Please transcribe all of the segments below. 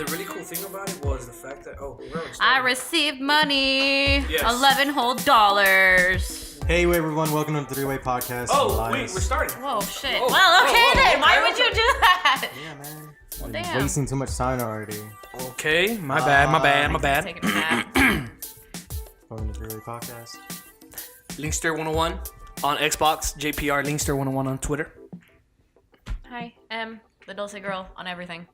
the really cool thing about it was the fact that I received money. Yes. 11 whole dollars. Hey everyone, welcome to the Three-Way Podcast. Oh, Elias. wait, we're starting. Whoa, shit. Whoa, well, okay whoa, then. whoa, Why okay. would you do that? Yeah, man. Well, I'm damn. wasting too much time already. Okay, my bad. Taking a nap. Welcome to the Three-Way Podcast. Linkster 101 on Xbox, JPR Linkster 101 on Twitter. Hi, the Dulce girl on everything.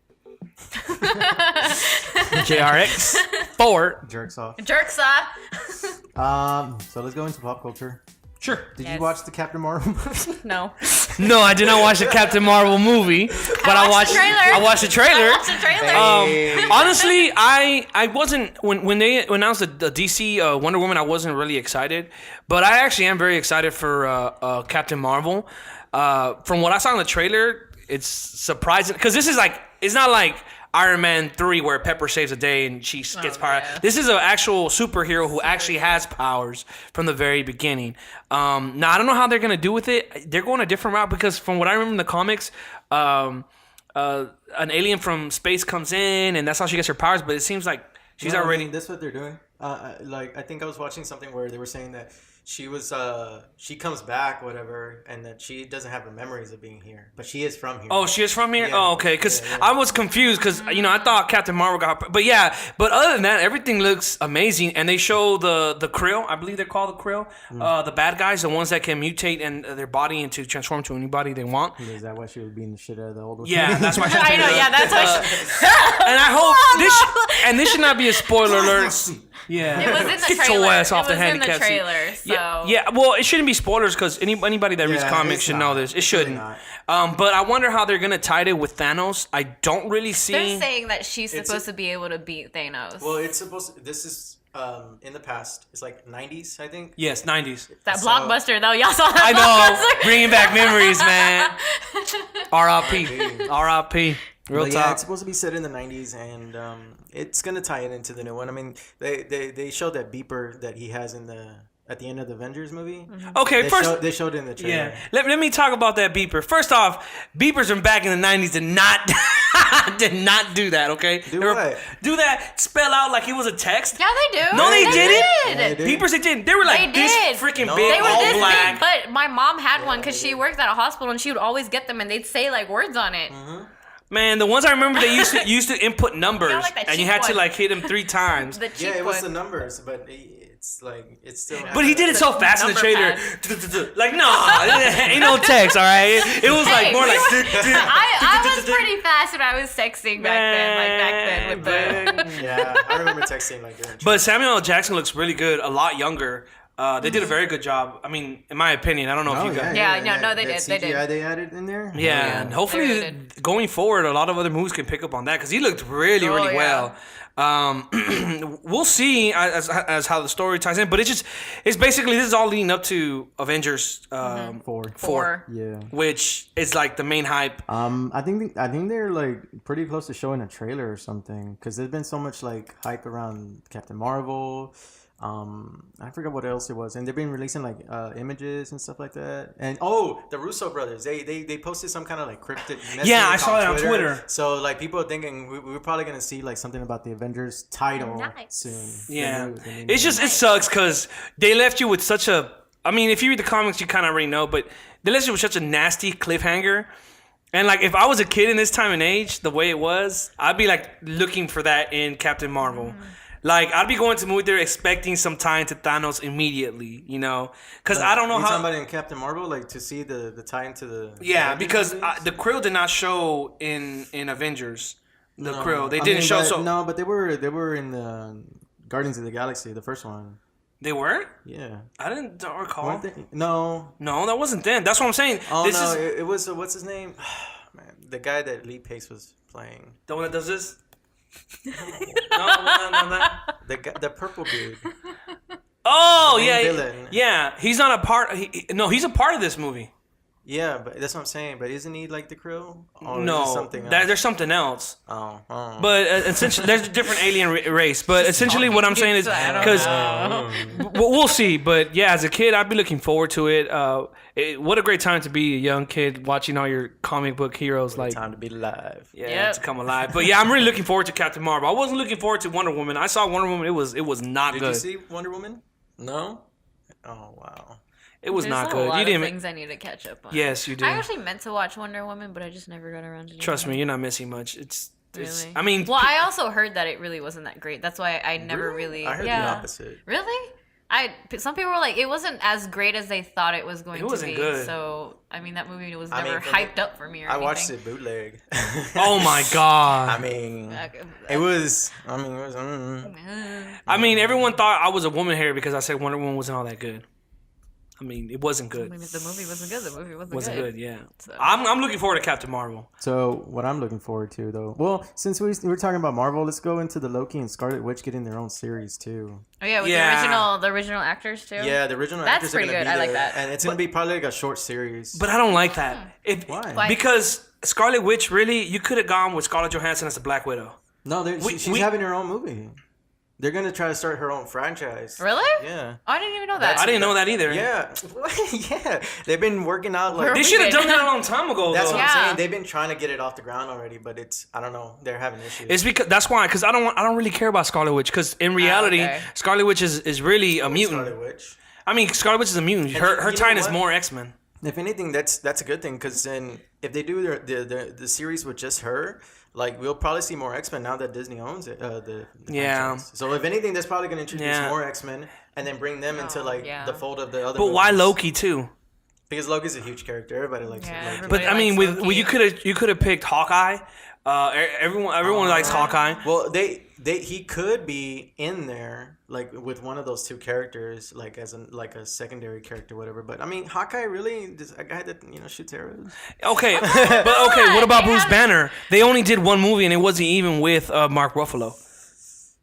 JRX4. Jerks off. Jerks off. So let's go into pop culture. Sure. Did Yes. you watch the Captain Marvel movie? No. No, I did not watch the Captain Marvel movie, but I watched the trailer. I watched the trailer. I watched the trailer. Honestly, I wasn't when they announced the DC Wonder Woman. I wasn't really excited, but I actually am very excited for Captain Marvel. From what I saw in the trailer, it's surprising because this is like it's not like Iron Man 3 where Pepper saves a day and she gets power. yeah. This is an actual superhero who actually has powers from the very beginning. Now I don't know how they're gonna do with it. They're going a different route because from what I remember in the comics, an alien from space comes in and that's how she gets her powers. But it seems like she's already. I mean, that's what they're doing. Like I think I was watching something where they were saying that she was she comes back, whatever, and that she doesn't have the memories of being here, but she is from here. Oh, she is from here? Yeah. Oh, okay. Because Yeah. I was confused because, I thought Captain Marvel got... But yeah, but other than that, everything looks amazing. And they show the Krill, I believe they're called the Krill, the bad guys, the ones that can mutate and their body into transform to anybody they want. Is that why she was beating the shit out of the old one? Yeah, that's why she I know, yeah, that's why And I hope... this should not be a spoiler alert. Yeah. It was in the Get trailer. your ass off it the was in the handicap seat. trailer, so... Yeah, well, it shouldn't be spoilers because anybody that reads Yeah, comics it's should not. know this. It It's really shouldn't. not. But I wonder how they're gonna tie it with Thanos. I don't really see. They're saying that she's It's supposed to be able to beat Thanos. Well, it's supposed to, this is in the past. It's like 90s, I think. Yes, 90s. that so- blockbuster, though. Y'all saw that I know, blockbuster? bringing back memories, man. R.I.P. R.I.P. Real But yeah, talk. it's supposed to be set in the 90s, and it's gonna tie it into the new one. I mean, they showed that beeper that he has at the end of the Avengers movie. Okay, They showed it in the trailer. yeah. Let me talk about that beeper. First off, beepers from back in the 90s did not do that. Okay, Do They were- what? Do that. Spell out like it was a text. Yeah, they do. No, they didn't. Yeah, they did. Beepers, they didn't. They were like They this did. freaking No. big, They were all this black. big, but my mom had one because they she did. worked at a hospital and she would always get them and they'd say like words on it. Man, the ones I remember they used to input numbers, like that and you cheap had to one. like hit them 3 times. The cheap Yeah, it was the one. numbers, but it's like it's still. But he did it so fast in the Number trailer. Like, no, ain't no text, all right? It was like Hey, more we like. I was pretty fast when I was texting back then with the... Yeah, I remember texting like that. But Samuel L. Jackson looks really good, a lot younger. They did a very good job. I mean, in my opinion, I don't know if you guys. Yeah, they did, they did. CGI they added in there. Yeah, and They hopefully really did. going forward, a lot of other movies can pick up on that because he looked really, really yeah. well. We'll see as how the story ties in, but it's basically this is all leading up to Avengers 4, Yeah. which is like the main hype. I think they're like pretty close to showing a trailer or something because there's been so much like hype around Captain Marvel. I forgot what else it was, and they've been releasing like images and stuff like that. And the Russo brothers, they posted some kind of like cryptic message. Yeah, I saw that on Twitter. So like people are thinking we're probably gonna see like something about the Avengers title Nice. soon. Yeah, The new it's just one. it sucks because they left you with such a. I mean, if you read the comics, you kind of already know, but they left you with such a nasty cliffhanger. And like, if I was a kid in this time and age, the way it was, I'd be like looking for that in Captain Marvel. Like, I'd be going to the movie theater expecting some tie into Thanos immediately, because I don't know You how. talking about in Captain Marvel, like to see the tie into the. Yeah, Avengers because movies? the Krill did not show in Avengers. The No. Krill, they I didn't mean, show. but- So no, but they were in the Guardians of the Galaxy, the first one. they weren't. Yeah. I don't recall. Weren't they? No. No, that wasn't them. That's what I'm saying. Oh this no, is it was what's his name? Man, the guy that Lee Pace was playing. the one that does this. No. The purple dude. Oh The main yeah, villain. yeah. He's not a part. He's a part of this movie. Yeah, but that's what I'm saying. But isn't he like the Krill? Or is it No, something else? there's something else. Oh. But essentially, there's a different alien race. But essentially, what I'm saying is because we'll see. But yeah, as a kid, I'd be looking forward to it. What a great time to be a young kid watching all your comic book heroes like Time to be alive. yeah to come alive. But yeah, I'm really looking forward to Captain Marvel. I wasn't looking forward to Wonder Woman. I saw Wonder Woman. It was not Did good. you see Wonder Woman? No. Oh wow. It was There's not a good. lot You of didn't. things I need to catch up on. Yes, you did. I actually meant to watch Wonder Woman, but I just never got around to it. Trust me, you're not missing much. It's Really? I mean, Well, I also heard that it really wasn't that great. That's why I never really. I heard the opposite. Really? Some people were like, it wasn't as great as they thought it was going to be. It wasn't good. So, I mean, that movie was I never mean, hyped up for me or I anything. watched it bootleg. oh my god. I mean, it was. I mean, everyone thought I was a woman hater because I said Wonder Woman wasn't all that good. I mean, it wasn't good. The movie wasn't good. The movie wasn't Wasn't good. good, yeah. So. I'm looking forward to Captain Marvel. So what I'm looking forward to, though, well, since we're talking about Marvel, let's go into the Loki and Scarlet Witch getting their own series too. Oh yeah, with Yeah. the original actors too. Yeah, the original That's actors are pretty gonna good. be I like there, that. and it's gonna be probably like a short series. But I don't like that. Why? Why? Because Scarlet Witch, really, you could have gone with Scarlett Johansson as a Black Widow. No, she's having her own movie. They're gonna try to start her own franchise. Really? Yeah. Oh, I didn't even know that. I didn't know that either. Yeah, yeah. They've been working out like They should have done that a long time ago. That's though. what I'm Yeah. saying. They've been trying to get it off the ground already, but it's I don't know. They're having issues. It's because that's why. Because I don't really care about Scarlet Witch. Because in reality, okay. Scarlet Witch is really a mutant. Scarlet Witch. I mean, Scarlet Witch is a mutant. And Her you know tie is what? more X-Men. If anything, that's a good thing because then if they do the series with just her, like we'll probably see more X-Men now that Disney owns it. The Yeah. franchise. So if anything, that's probably going to introduce Yeah. more X-Men and then bring them into like yeah. the fold of the other. But why movies. Loki too? Because Loki's a huge character. Everybody likes Yeah, Loki. everybody But I mean, likes Loki. you could have picked Hawkeye. Everyone likes Hawkeye. Well, he could be in there like with one of those two characters, like as a secondary character, whatever. But I mean, Hawkeye really just a guy that shoots arrows. Okay, but okay, what about Bruce Banner? They only did one movie and it wasn't even with Mark Ruffalo.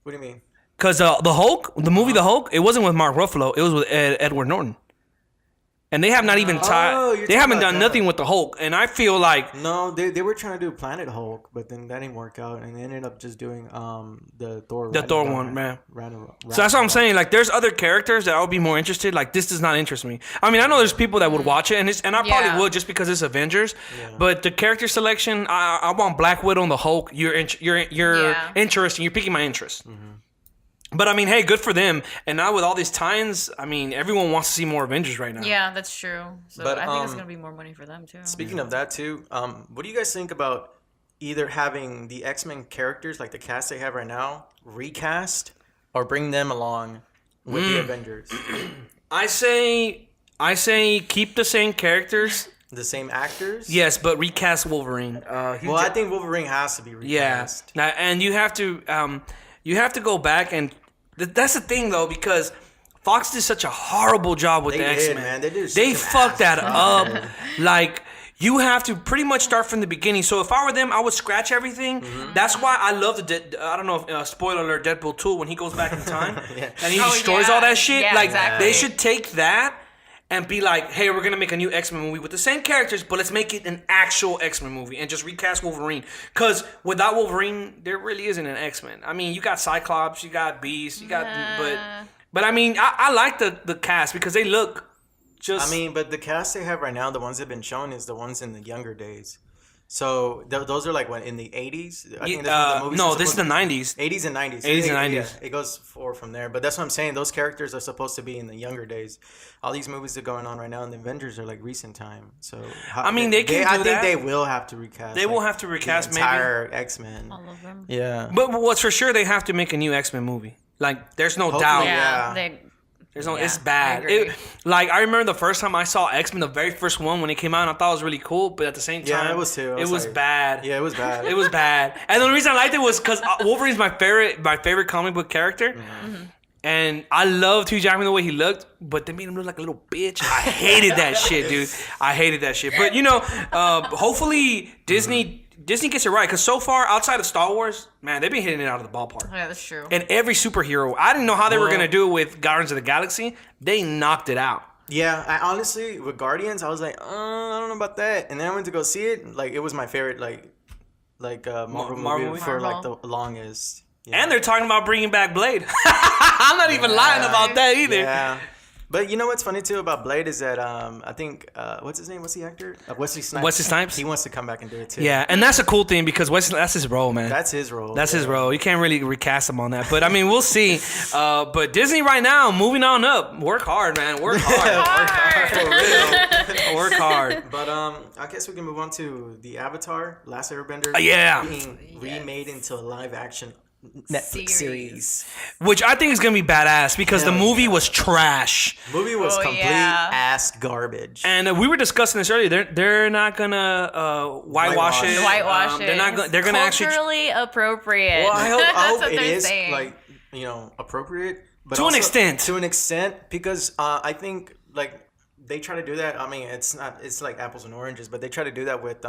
What do you mean? Because the Hulk, the movie The Hulk, it wasn't with Mark Ruffalo. It was with Edward Norton. And they have not even tied. you're They talking haven't about done that. nothing with the Hulk. And I feel like No, they were trying to do Planet Hulk, but then that didn't work out, and they ended up just doing the Thor. The Thor one, man. So So that's what I'm saying. Like, there's other characters that I would be more interested. Like, this does not interest me. I mean, I know there's people that would watch it, and I Yeah. probably would just because it's Avengers. But the character selection, I want Black Widow and the Hulk. You're Yeah. interesting. You're piquing my interest. But I mean, hey, good for them. And now with all these tie-ins, I mean, everyone wants to see more Avengers right now. Yeah, that's true. So But, I think it's gonna be more money for them too. Speaking of that too, what do you guys think about either having the X-Men characters like the cast they have right now recast, or bring them along with the Avengers? I say keep the same characters. The same actors? Yes, but recast Wolverine. Well, I think Wolverine has to be recast. Now, and you have to go back and that's the thing though, because Fox did such a horrible job with They the did, X-Men. man. They did such They an fucked ass that up. Like, you have to pretty much start from the beginning. So if I were them, I would scratch everything. Mm-hmm. That's why I love I don't know if spoiler alert, Deadpool 2 when he goes back in time and he Oh, destroys yeah. all that shit. Yeah, like exactly. they should take that and be like, hey, we're gonna make a new X-Men movie with the same characters, but let's make it an actual X-Men movie and just recast Wolverine. Because without Wolverine, there really isn't an X-Men. I mean, you got Cyclops, you got Beast, you got but I mean, I like the cast because they look just. I mean, but the cast they have right now, the ones that have been shown, is the ones in the younger days. So those are like what, in the 80s? I think that's when the movies no, are this is the supposed 90s. 80s and 90s. 80s and Yeah, 90s. it goes forward from there. But that's what I'm saying. Those characters are supposed to be in the younger days. All these movies that are going on right now, and the Avengers are like recent time. So I mean, they can I do think that. they will have to recast. They will have to recast the maybe. entire X-Men. All of them. Yeah. But what's for sure, they have to make a new X-Men movie. Like, there's no Hopefully, doubt. Yeah, Yeah. There's no. Yeah, It's bad. I agree. Like, I remember the first time I saw X-Men, the very first one when it came out, I thought it was really cool. But at the same time, Yeah, it was too. I It was was like- bad. Yeah, it was bad. It was bad. And the only reason I liked it was because Wolverine's my favorite comic book character. Mm-hmm. And I loved Hugh Jackman the way he looked, but they made him look like a little bitch. I hated that shit, dude. I hated that shit. But hopefully Disney gets it right, because so far outside of Star Wars, man, they've been hitting it out of the ballpark. Yeah, that's true. And every superhero, I didn't know how they were gonna do it with Guardians of the Galaxy. They knocked it out. Yeah, I honestly with Guardians, I was like, I don't know about that, and then I went to go see it. Like, it was my favorite, Marvel movie for like the longest. Yeah. And they're talking about bringing back Blade. I'm not even lying about that either. Yeah. But you know what's funny too about Blade is that I think what's his name? What's the actor? Wesley Snipes. Wesley Snipes. He wants to come back and do it too. Yeah, and that's a cool thing because Wesley, that's his role, man. That's his role. That's his role. You can't really recast him on that. But I mean, we'll see. But Disney right now, moving on up. Work hard, man. Work hard. For real. Work hard. But I guess we can move on to the Avatar: Last Airbender. Being remade into a live action Netflix series. Which I think is gonna be badass because the movie was trash. Movie was complete ass garbage. And we were discussing this earlier. They're not gonna whitewash it. Whitewash it. They're not. They're gonna culturally appropriate. Well, I hope what it they're is saying. like appropriate, but To an extent. To an extent, because I think like they try to do that. I mean, it's not. It's like apples and oranges, but they try to do that with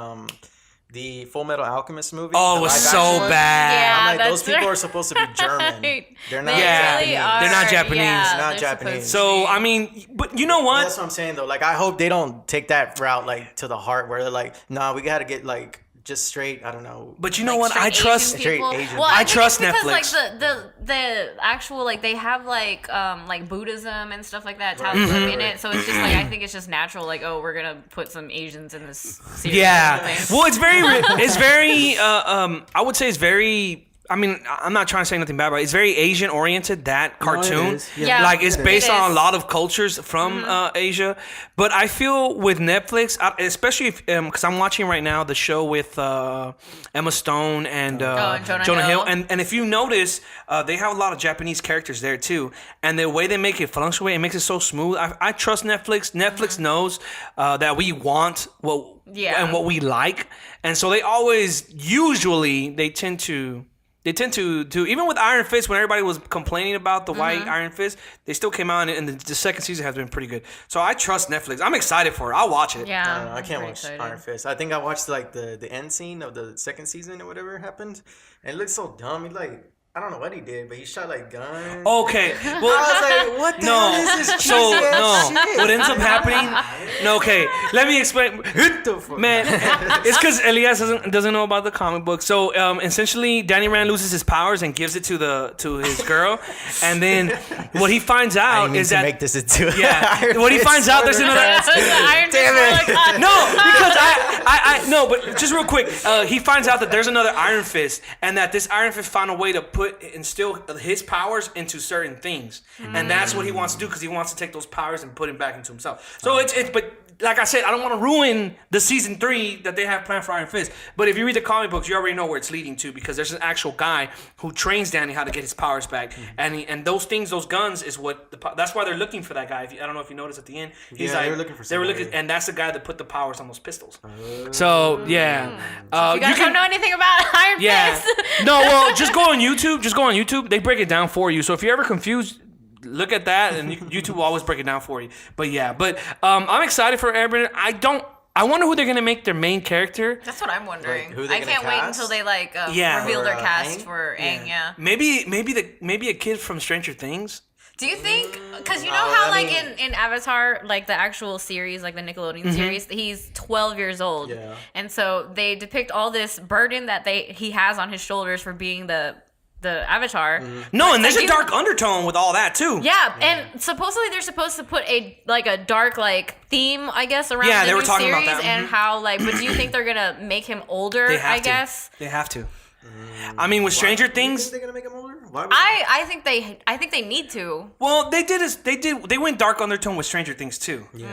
the Full Metal Alchemist movie. Oh, it was so bad. Yeah, I'm like, those people are supposed to be German. They're not Really Japanese. are. They're not Japanese. Yeah, They're not they're Japanese. So I mean, but you know Well, what? that's what I'm saying though. Like, I hope they don't take that route like to the heart, where they're like, nah, we got to get like just straight. I don't know. But you know Like what? I trust. Straight Asian. Well, I think trust it's because, Netflix. Like the actual like they have like Buddhism and stuff like that Taoism in it, so it's just like I think it's just natural. Like, oh, we're gonna put some Asians in this series. Yeah. Or something. Well, it's very. I would say it's very. I mean, I'm not trying to say nothing bad, but it's very Asian oriented, that cartoon. it is. Yeah. Like, it's based on a is. lot of cultures from Asia. But I feel with Netflix, especially if, because I'm watching right now the show with Emma Stone and Jonah Hill. And if you notice, they have a lot of Japanese characters there too. And the way they make it fluctuate, it makes it so smooth. I trust Netflix. Netflix knows that we want and what we like. And so they always, usually, they tend to do, even with Iron Fist, when everybody was complaining about the white Iron Fist, they still came out, and the second season has been pretty good. So I trust Netflix. I'm excited for it. I'll watch it. Yeah, I can't watch Iron Fist. I think I watched like the end scene of the second season or whatever happened, and it looks so dumb. He like, I don't know what he did, but he shot like guns. Okay. Well, I was like, what the hell is this? So what ends up happening? No, okay. Let me explain. Man, it's because Elias doesn't know about the comic book. So essentially, Danny Rand loses his powers and gives it to his girl, and then what he finds out is that make this into what he finds out there's another. Iron Fist. No, because I no, but just real quick, he finds out that there's another Iron Fist, and that this Iron Fist found a way to instill his powers into certain things, and that's what he wants to do because he wants to take those powers and put them back into himself. So it's but like I said, I don't want to ruin the season 3 that they have planned for Iron Fist. But if you read the comic books, you already know where it's leading to because there's an actual guy who trains Danny how to get his powers back, and those things, those guns, is what that's why they're looking for that guy. I don't know if you noticed at the end, he's like they were looking for somebody. and that's the guy that put the powers on those pistols. So yeah, You guys don't know anything about Iron Fist. No, well, just go on YouTube. Just go on YouTube. They break it down for you. So if you're ever confused, look at that, and YouTube will always break it down for you. But yeah, I'm excited for Airbender. I wonder who they're gonna make their main character. That's what I'm wondering. Like, who they I can't gonna wait cast? until they reveal For, their cast Aang? for Aang. Yeah. Maybe a kid from Stranger Things. Do you think? Because you know No, how I like mean- in Avatar, like the actual series, like the Nickelodeon series, he's 12 years old, and so they depict all this burden that he has on his shoulders for being the Avatar. No, and there's a dark undertone with all that too. Yeah, and supposedly they're supposed to put a dark theme, I guess, around the they new were talking about series, that. and how but do you think they're gonna make him older? They have I to. guess. They have to. I mean, with Stranger Things, They're gonna make him older. Why would I think they need to. well, they went dark undertone with Stranger Things too. Yeah.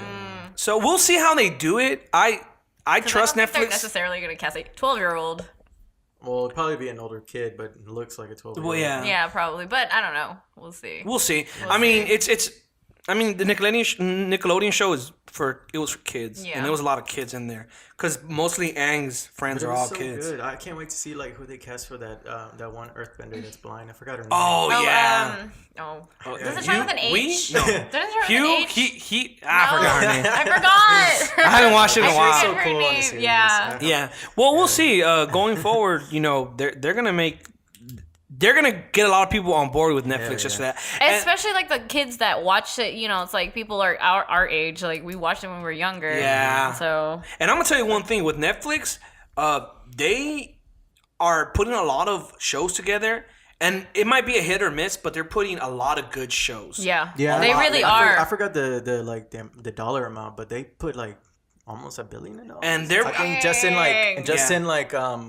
So we'll see how they do it. I trust I don't think they're Netflix. necessarily gonna cast a 12-year-old. Well, it'd probably be an older kid, but looks like a 12-year-old. Well, yeah. Yeah, probably, but I don't know. We'll see. We'll see. I mean, the Nickelodeon show was for kids, Yeah. and there was a lot of kids in there because mostly Aang's friends But it are was all so kids. good. I can't wait to see like who they cast for that one Earthbender that's blind. I forgot her name. Oh yeah. Does it start with an H? No. Does it start with Hugh. an H? He. I forgot her name. I forgot. I haven't watched it in a I while. forget her Cool on the name. series. Yeah. Yeah. Well, we'll see. Going forward, they're gonna make they're gonna get a lot of people on board with Netflix just for that. Especially like the kids that watch it. You know, it's like people are our age. Like we watched it when we were younger. Yeah. So. And I'm gonna tell you one thing with Netflix. They are putting a lot of shows together. And it might be a hit or miss, but they're putting a lot of good shows. Yeah, Yeah, they really are. I forgot the dollar amount, but they put like almost $1 billion. And they're I think just in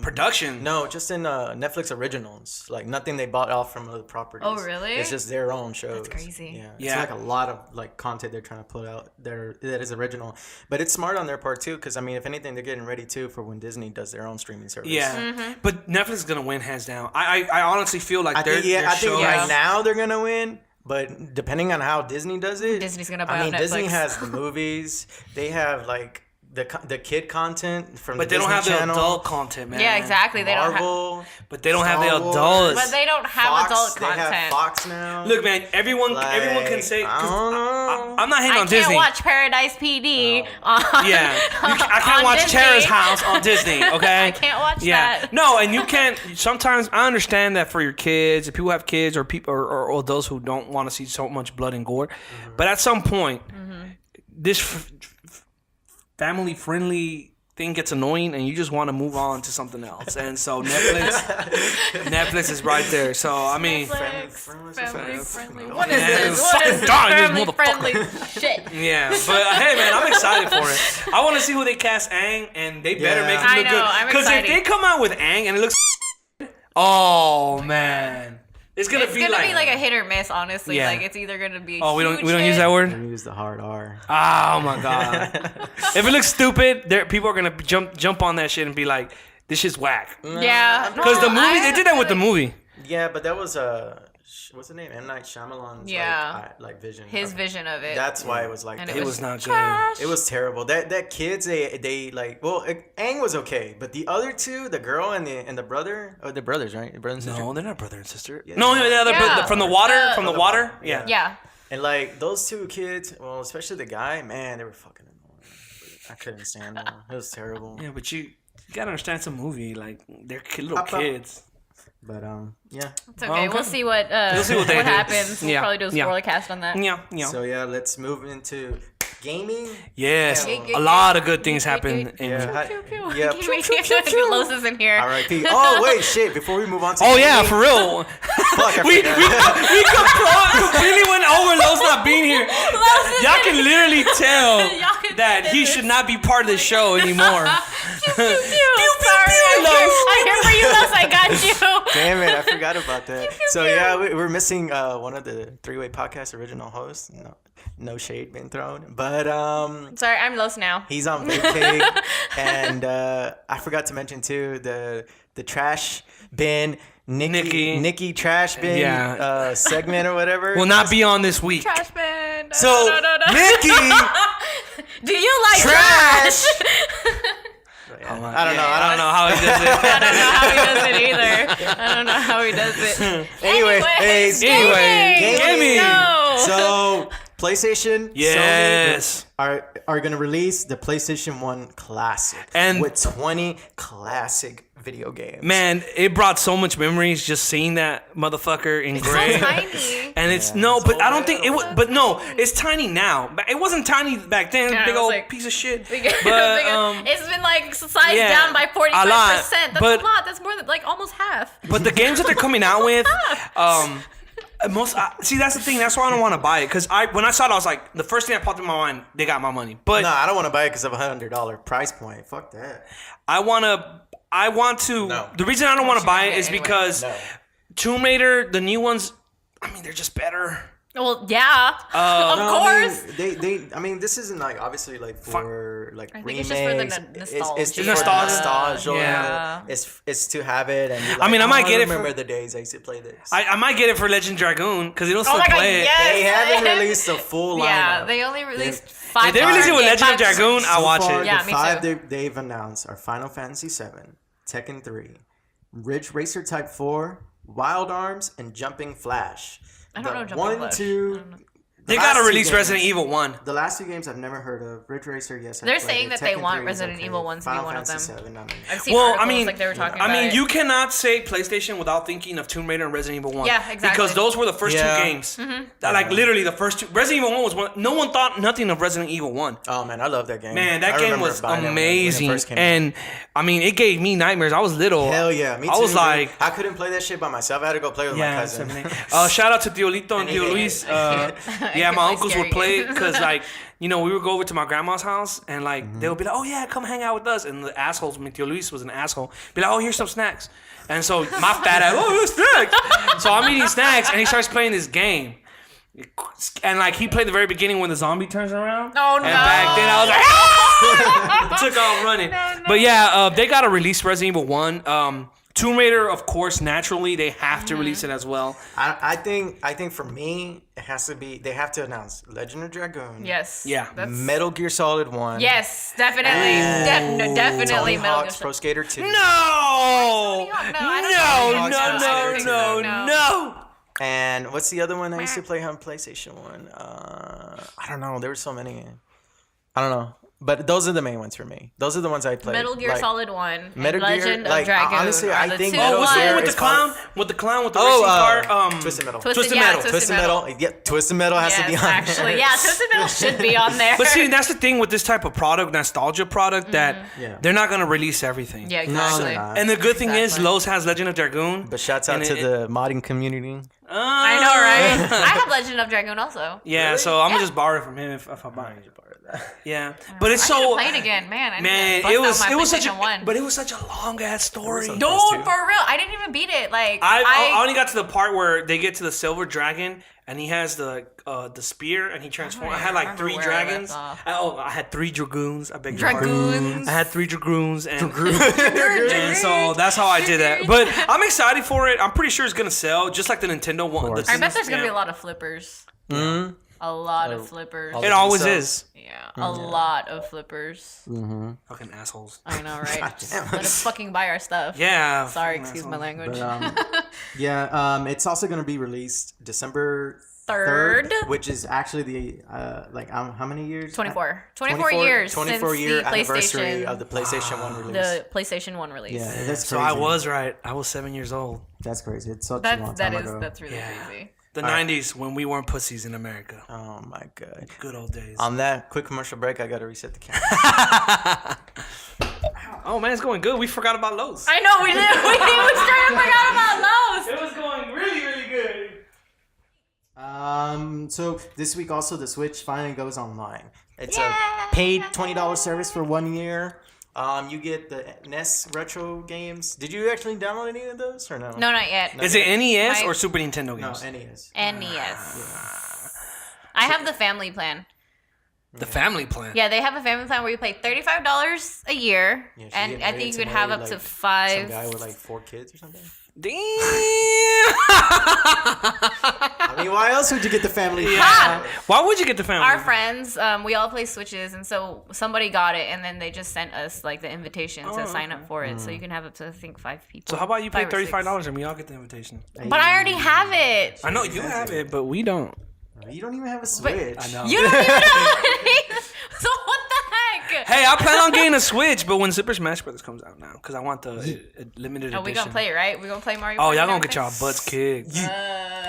production. No, just in Netflix originals. Like nothing they bought off from other properties. Oh, really? It's just their own shows. That's crazy. Yeah, Yeah. It's like a lot of like content they're trying to put out that is original, but it's smart on their part too. Because I mean, if anything, they're getting ready too for when Disney does their own streaming service. Yeah, but Netflix is gonna win hands down. I honestly feel like I think shows. right now they're gonna win. But depending on how Disney does it, Disney's gonna buy I mean, out Disney Netflix. has the movies. They have like the kid content from But the they don't Disney have Channel, the adult content, man. Yeah, exactly. They don't have. Marvel, But they don't have the Star Wars, adults. But they don't have Fox, adult They have content. Fox now. Look, man, everyone Like, can say. I don't know. I'm not hating I on can't Disney. watch Paradise PD. On, Yeah, I can't on watch Disney. Terrace House on Disney. Okay, I can't watch yeah. that. No, and you can't. Sometimes I understand that for your kids, if people have kids or people or adults who don't want to see so much blood and gore, but at some point, this family friendly thing gets annoying and you just want to move on to something else. And so Netflix is right there. So I mean, Family friendly. friendly. What is Yeah, this? What is this darn this family motherfucker. friendly shit? yeah. But hey, man, I'm excited for it. I want to see who they cast Aang, and they better Yeah. make it I look know, good. I'm Because if excited. they come out with Aang and it looks, oh man, it's gonna It's be gonna like, be like a hit or miss, honestly. Yeah. Like it's either gonna be. oh, we huge don't use hit. that word. They use the hard R. Oh my god. If it looks stupid, people are gonna jump on that shit and be like, this shit's whack. Yeah, Because the movie, they did that with the movie. Yeah, but that was what's the name? M. Night Shyamalan's like vision. his vision of it. That's why it was like And that. It was not good. trash. It was terrible. That kids they like. Well, Aang was okay, but the other two, the girl and the brother, the brothers, right? The brother and sister. No, they're not brother and sister. Yeah. No, Yeah. from the water, From the water. water. Yeah. Yeah. And like those two kids, well, especially the guy, man, they were fucking annoying. I couldn't stand them. It was terrible. Yeah, but you gotta understand it's a movie. Like they're little Papa. kids. But yeah. It's okay. Okay. We'll see what see what they do. happens. We'll Yeah. probably do a Yeah. spoiler cast on that. Yeah, yeah. So yeah, let's move into gaming. Yes, Yeah. a lot of good things happen. In, Yeah. Pew, pew. Yeah. Los is in here. R.I.P. Oh wait, shit! Before we move on to Oh yeah, gaming- for real. Fuck, I we forgot. completely went over Los not being here. Y'all can literally tell Y'all can that he this. should not be part of the show anymore. Pew, pew, pew. Sorry, I'm here for you, Los. I got you. Damn it, I forgot about that. So yeah, we're missing one of the three-way podcast original hosts. No shade being thrown, but Sorry, I'm Los now. he's on vacay, and I forgot to mention too the trash bin Nikki trash bin Yeah. segment or whatever. Will not be on this week. Trash bin. So No. Nikki, Do you like trash. Oh, my- I don't know. I don't know how he does it. I don't know how he does it either. I don't know how he does it. Anyways, gaming. No. So PlayStation, Yes. Sony are gonna release the PlayStation 1 Classic, And- with 20 classic video games. Man, it brought so much memories just seeing that motherfucker in gray. So tiny. And it's Yeah, it's but so I don't think it was. little. But no, it's tiny now. But it wasn't tiny back then. Yeah, Big it was old like- piece of shit. Bigger, But bigger. It's been like sized yeah, down by 45%. a lot, That's but- a lot. That's more than like almost half. but the games that they're coming out with, see that's the thing. That's why I don't want to buy it. Because when I saw it, I was like, the first thing that popped in my mind, they got my money. But No, I don't want to buy it because of $100 price point. Fuck that. I want to. No. The reason I don't want to buy it is Anyway. because No. Tomb Raider, the new ones, I mean, they're just better. Well, yeah, of No, course. I mean, this isn't like obviously like for like I think remakes. it's just for the It's just nostalgia. for nostalgia. Yeah. It's to have it and. You're I mean, I might get it for- Remember the days I used to play this. I might get it for Legend Dragoon because it'll still Oh my God, play it. yes. They haven't released a full lineup. Yeah, they only released 5. If they release it with Legend of Dragoon, So I'll watch far, it. Yeah, the me five too. they've announced are Final Fantasy VII, Tekken 3, Ridge Racer Type 4, Wild Arms, and Jumping Flash. I don't know The Jumping 1, Flash. 2, They gotta release Resident Evil 1. The last 2 games I've never heard of. Ridge Racer, yes. They're saying that they want Resident Evil 1 to be one of them. I've seen articles like they were talking about it. You cannot say PlayStation without thinking of Tomb Raider and Resident Evil 1. Yeah, exactly. Because those were the first 2 games. That, like, literally the first 2. Resident Evil 1 was one. No one thought nothing of Resident Evil 1. Oh, man, I love that game. Man, that game was amazing. And, I mean, it gave me nightmares. I was little. Hell yeah, me too. I was like... I couldn't play that shit by myself. I had to go play with my cousin. Shout out to Tiolito and Tio Luis. My uncles would play it because, like, you know, we would go over to my grandma's house and, like, they would be like, oh, yeah, come hang out with us. And the assholes, Tio Luis was an asshole, be like, oh, here's some snacks. And so my fat ass, oh, snacks. So I'm eating snacks and he starts playing this game. And, like, he played the very beginning when the zombie turns around. Oh, no. And back then I was like, took off running. No. But, yeah, they got to release Resident Evil 1. Tomb Raider, of course, naturally, they have to release it as well. I think for me, it has to be, they have to announce Legend of Dragoon. Yes. Yeah. Metal Gear Solid 1. Yes, definitely. Definitely Tony Metal Hawk's Gear Pro Skater 2. No! No. And what's the other one I used to play on PlayStation 1? I don't know. There were so many. I don't know. But those are the main ones for me. Those are the ones I played. Metal Gear Solid 1. Metal Gear, Legend of Dragoon. Honestly, I think Metal what's the Gear one with the clown? With the clown with the racing car? Twisted Metal. Twisted Metal. Yeah, Twisted Metal has to be on actually. Yeah, Twisted Metal should be on there. But see, that's the thing with this type of product, nostalgia product, that they're not going to release everything. Yeah, exactly. No, and the good thing is, Lowe's has Legend of Dragoon. But shouts out to the modding community. I know, right? I have Legend of Dragoon also. Yeah, really? So I'm going to just borrow it from him if I buy it. Yeah, but it's so. I need to play it again, man. It was such a long ass story. Dude, for real, I didn't even beat it. Like I only got to the part where they get to the silver dragon and he has the spear and he transforms. I had like 3 dragons. I had 3 dragoons. I beg your pardon. I had 3 dragoons and so that's how I did that. But I'm excited for it. I'm pretty sure it's gonna sell just like the Nintendo one. I bet there's gonna be a lot of flippers. Mm-hmm. A lot of flippers. It always is. Yeah, a lot of flippers. Mm-hmm. Fucking assholes. I know, right? Let us fucking buy our stuff. Yeah. Sorry, excuse my language. But, it's also going to be released December 3rd, which is actually the how many years? 24 years 24 since year the anniversary of the PlayStation 1 release. The PlayStation 1 release. Yeah, that's crazy. So I was right. I was 7 years old. That's crazy. It's such a long time ago. That's really crazy. The 90s when we weren't pussies in America. Oh my god. Good old days. On that quick commercial break, I gotta reset the camera. Oh man, it's going good. We forgot about Lowe's. I know we did. We straight up forgot about Lowe's. It was going really, really good. So this week also the Switch finally goes online. It's a paid $20 service for 1 year. You get the NES retro games. Did you actually download any of those or no? No, not yet. Is it NES or Super Nintendo games? No, NES. NES. I have the family plan. The family plan? Yeah, they have a family plan where you pay $35 a year, and I think you could have up to 5. Some guy with like 4 kids or something. Damn. I mean, why else would you get the family plan? Yeah. Why would you get the family? Our friends, we all play Switches, and so somebody got it, and then they just sent us like the invitation to sign up for it, so you can have up to I think 5 people. So how about you pay $35 and we all get the invitation? But I already have it. I know you have it, but we don't. You don't even have a Switch. I know. You don't even have it. So what the heck? Hey, I plan on getting a Switch, but when Super Smash Brothers comes out now, because I want the limited edition. Oh, we gonna play it, right? We gonna play Mario. Oh, y'all gonna get y'all butts kicked.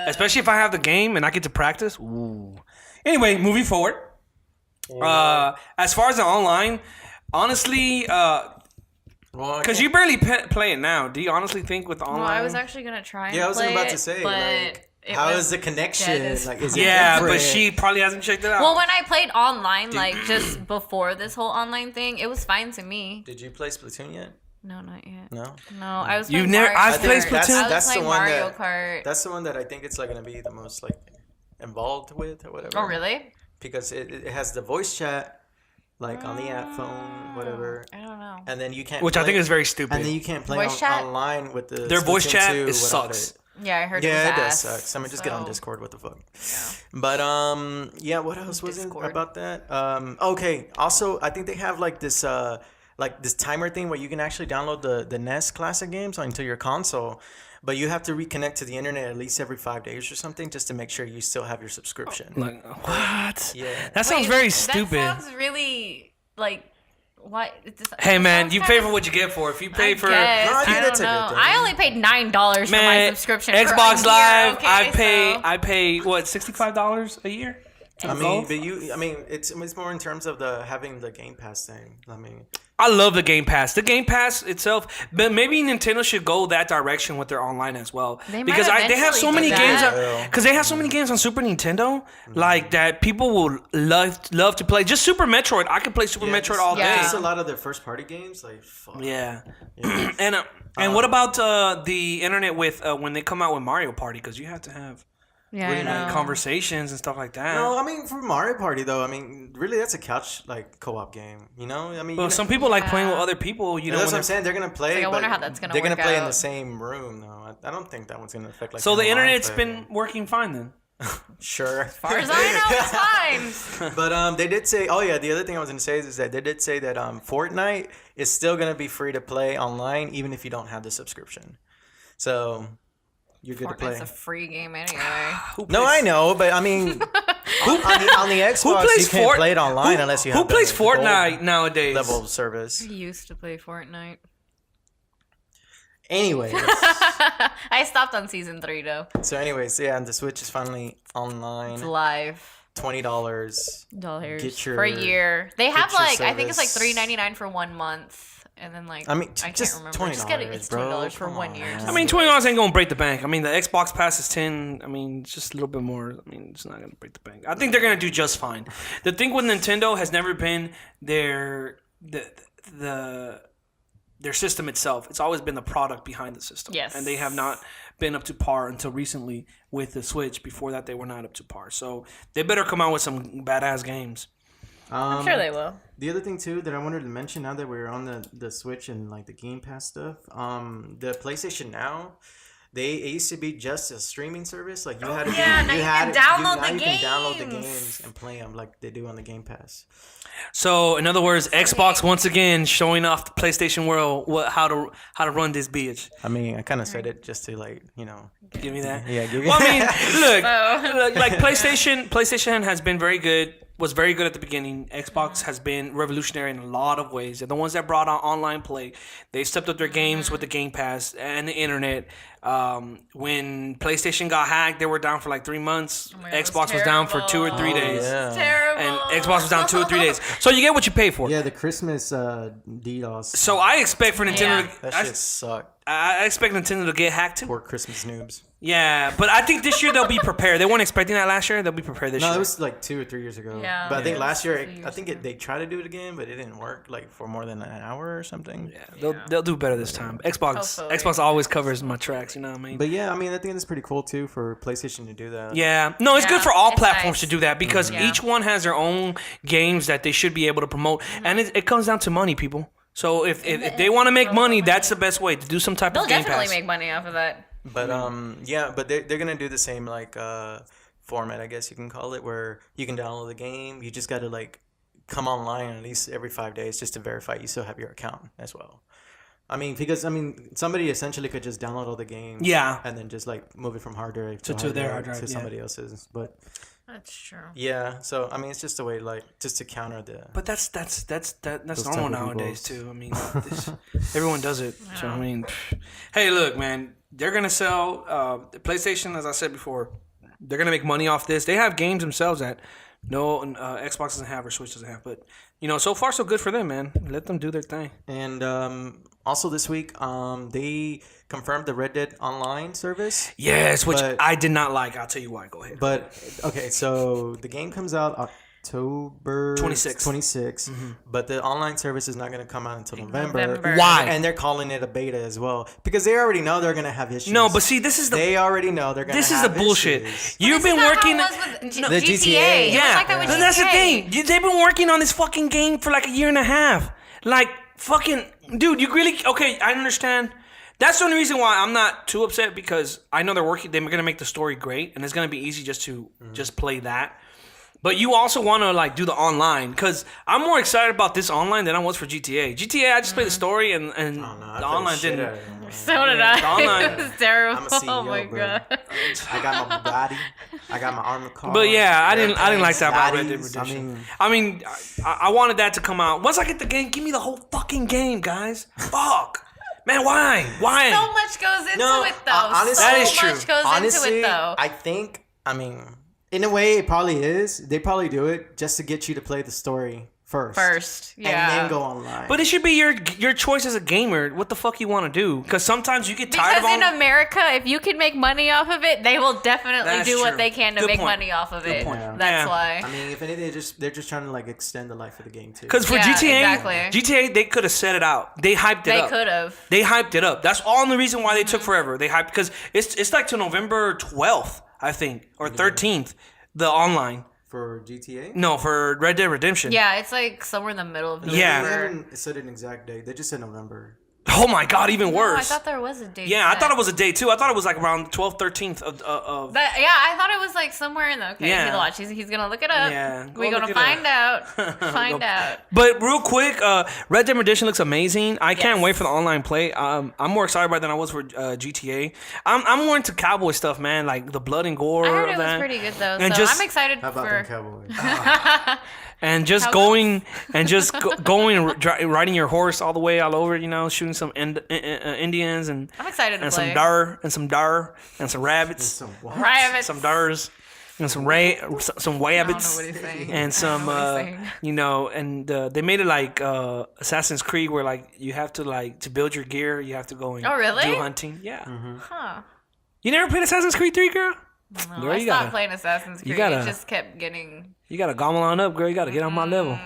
Especially if I have the game and I get to practice. Ooh. Anyway, moving forward. As far as the online, honestly, because you barely play it now. Do you honestly think with the online? Well, I was actually gonna try. And I was about to say, how is the connection? Like, is it but she probably hasn't checked it out. Well, when I played online, like just before this whole online thing, it was fine to me. Did you play Splatoon yet? No, not yet. No, I was. You've never. I've played Splatoon. That's the one Mario Kart. That's the one that I think it's like gonna be the most like involved with or whatever. Oh, really? Because it has the voice chat. Like on the HEADPHONE, whatever. I don't know. And then you can't. Which I think is very stupid. And then you can't play online with the. Their voice chat sucks. Yeah, I heard. Yeah, it does suck. Someone just get on Discord. What the fuck? Yeah. But what else was it about that? Okay. Also, I think they have like this timer thing where you can actually download the NES classic games onto your console. but you have to reconnect to the internet at least every 5 days or something just to make sure you still have your subscription. Like what? Yeah. That sounds very stupid. That sounds really like. What? Hey man, you pay for what you get for. If you pay for, I don't know. I only paid $9 for my subscription. Xbox for Live. Okay, I pay what, $65 a year. I mean, it's more in terms of having the Game Pass thing. I mean, I love the Game Pass. The Game Pass itself, but maybe Nintendo should go that direction with their online as well. Because they have so many games. Because they have so many games on Super Nintendo, like that people will love to play. Just Super Metroid. I could play Super Metroid all day. Just a lot of their first party games, like fuck. Yeah. And what about the internet with when they come out with Mario Party? Because you have to have. Yeah, I know. Conversations and stuff like that. No, I mean for Mario Party though, I mean really that's a couch like co-op game. You know, I mean. Well, some people like playing with other people. You know, that's what I'm saying. They're gonna play. Like, I wonder how that's gonna. They're work gonna play out. in the same room though. I don't think that one's gonna affect like. So the internet's been working fine then. Sure. As far as I know, it's fine. But they did say. Oh yeah, the other thing I was gonna say is that they did say that Fortnite is still gonna be free to play online even if you don't have the subscription. So. You're good to play. It's a free game anyway. No, I know, but I mean, on the Xbox, you can't play it online unless you have. Who plays Fortnite nowadays? Level of service. I used to play Fortnite. Anyways, I stopped on season 3 though. So, anyways, yeah, the Switch is finally online. It's live. $20. For a year. They have like I think it's like $3.99 for 1 month. And then like I just can't remember. It's $20 for 1 year. I mean, $20 ain't gonna break the bank. I mean, the Xbox Pass is $10. I mean, it's just a little bit more. I mean, it's not gonna break the bank. I think they're gonna do just fine. The thing with Nintendo has never been their system itself. It's always been the product behind the system. Yes. And they have not been up to par until recently with the Switch. Before that, they were not up to par. So they better come out with some badass games. I'm sure they will. The other thing too that I wanted to mention now that we're on the Switch and like the Game Pass stuff, the PlayStation Now, it used to be just a streaming service. Like you had to download the games and play them like they do on the Game Pass. So in other words, Xbox once again showing off the PlayStation world how to run this bitch. I mean, I kind of said it just to give me that. Yeah, give me. Well, I mean, look, like PlayStation has been very good. Was very good at the beginning. Xbox has been revolutionary in a lot of ways. They're the ones that brought out online play. They stepped up their games with the Game Pass and the internet. When PlayStation got hacked, they were down for like 3 months. Xbox was down for 2 or 3 days. Yeah. Terrible. And Xbox was down 2 or 3 days. So you get what you pay for. Yeah, the Christmas DDoS. So I expect for Nintendo. That shit sucked. I expect Nintendo to get hacked too. Poor Christmas noobs. Yeah, but I think this year they'll be prepared. They weren't expecting that last year. They'll be prepared this year. No, it was like 2 or 3 years ago. Yeah. But I think last year, they tried to do it again, but it didn't work like for more than an hour or something. Yeah, they'll do better this time. Xbox always covers my tracks. You know what I mean? But yeah, I mean, I think it's pretty cool too for PlayStation to do that. Yeah, no, it's good for all platforms nice. to do that because each one has their own games that they should be able to promote, and it comes down to money, people. So if they want to make money, that's the best way to do some type of Game Pass. They'll definitely make money off of that. But but they're gonna do the same like format, I guess you can call it, where you can download the game. You just gotta like come online at least every 5 days just to verify you still have your account as well. I mean, because somebody essentially could just download all the games, and then just like move it from hard drive to their hard drive to somebody else's. But that's true. Yeah, so I mean, it's just a way like just to counter the. But that's normal nowadays too. I mean, everyone does it. So I mean, hey, look, man, they're gonna sell PlayStation, as I said before. They're gonna make money off this. They have games themselves that no Xbox doesn't have or Switch doesn't have. But so far so good for them, man. Let them do their thing. And also this week, they confirmed the Red Dead Online service. Yes, which I did not like. I'll tell you why. Go ahead. But okay, so the game comes out October 26th, but the online service is not going to come out until November. Why? And they're calling it a beta as well because they already know they're going to have issues. No, but see, they already know they're going to have issues. This is the bullshit. You've been working the GTA. Yeah, but that's the thing. They've been working on this fucking game for like a year and a half. Like fucking dude, you really okay? I understand. That's the only reason why I'm not too upset because I know they're going to make the story great, and it's going to be easy just to just play that. But you also want to like do the online because I'm more excited about this online than I was for GTA. GTA, I just played the story and the online didn't. So did I. The online, It was terrible. I'm a CEO, oh my bro. god. I got my Bugatti. I got my armored car. But yeah, I didn't like that about Red Dead Bugattis. Redemption. I mean, I wanted that to come out. Once I get the game, give me the whole fucking game, guys. Fuck. Man, why? So much goes into it, though. Honestly, that is true. So much goes into it, though. I think, in a way, it probably is. They probably do it just to get you to play the story first. Yeah. And then go online. But it should be your choice as a gamer. What the fuck you want to do? Because sometimes you get tired Because of in America, if you can make money off of it, they will definitely That's do what true. they can to Good make point. money off of it. point. Yeah. That's Yeah. why. I mean, if anything, they're just trying to like extend the life of the game too. Because for Yeah, GTA, exactly. GTA, they could have set it out. They hyped it They up. could have. They hyped it up. That's all the reason why they took forever. They hyped because it's like to November 12th, I think, or 13th, the online. For GTA, No, for Red Dead Redemption. Yeah, it's like somewhere in the middle of Yeah. November. It said an exact date. They just said November. Oh my God, even No, worse. I thought there was a date. Yeah, I set. thought it was a day too. I thought it was like around 12th, 13th of Yeah, I thought it was like somewhere in the. Okay, Yeah. watch. He's gonna look it up. Yeah, We're go gonna look it find out. Find out. But real quick, Red Dead Redemption looks amazing. I can't Yes. wait for the online play. I'm more excited about it than I was for GTA. I'm more into cowboy stuff, man, like the blood and gore. I heard of it was that. pretty good though, And so just- I'm excited How about for. them Cowboys? And just Cowboys? going and just going and riding your horse all the way all over, shooting some Indians and I'm excited to and play. some dar and some rabbits, So what? Rabbits. some dars and some I wabbits. don't know what he's saying. And some what he's saying. they made it like Assassin's Creed where like you have to like to build your gear you have to go and Oh, really? do hunting. Yeah. Huh. You never played Assassin's Creed 3, girl? No, Girl, I you stopped gotta- playing Assassin's Creed. gotta- It just kept getting. You gotta gobble on up, girl. You gotta get on my level.